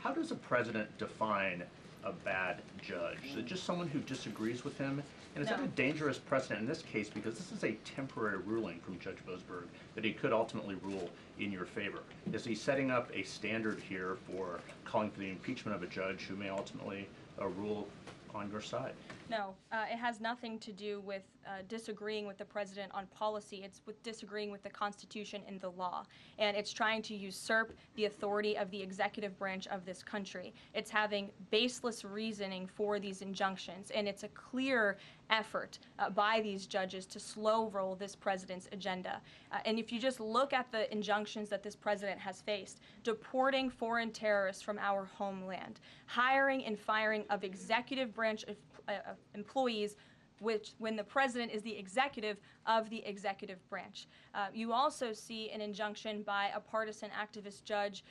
How does a president define a bad judge? Is it just someone who disagrees with him? And is that a dangerous precedent in this case, because this is a temporary ruling from Judge Boasberg that he could ultimately rule in your favor? Is he setting up a standard here for calling for the impeachment of a judge who may ultimately rule on your side? No, it has nothing to do with disagreeing with the president on policy. It's with disagreeing with the Constitution and the law. And it's trying to usurp the authority of the executive branch of this country. It's having baseless reasoning for these injunctions. And it's a clear effort by these judges to slow roll this president's agenda. And if you just look at the injunctions that this president has faced, deporting foreign terrorists from our homeland, hiring and firing of executive branch employees, which when the president is the executive of the executive branch. You also see an injunction by a partisan activist judge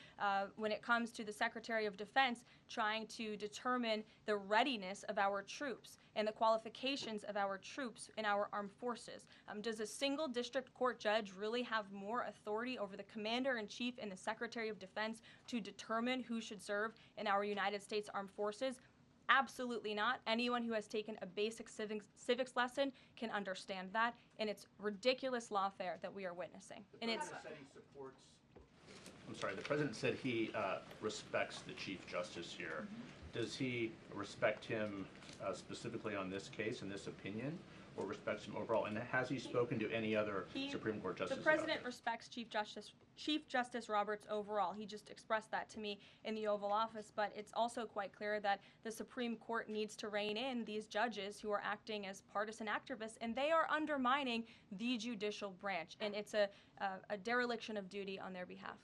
when it comes to the Secretary of Defense trying to determine the readiness of our troops and the qualifications of our troops in our armed forces. Does a single district court judge really have more authority over the Commander-in-Chief and the Secretary of Defense to determine who should serve in our United States Armed Forces? Absolutely not. Anyone who has taken a basic civics lesson can understand that, and it's ridiculous lawfare that we are witnessing. The president said he respects the Chief Justice here. Does he respect him specifically on this case and this opinion, or respects him overall? And has he spoken to any other Supreme Court justices? The president respects Chief Justice Roberts overall. He just expressed that to me in the Oval Office, but it's also quite clear that the Supreme Court needs to rein in these judges who are acting as partisan activists, and they are undermining the judicial branch, and it's a dereliction of duty on their behalf.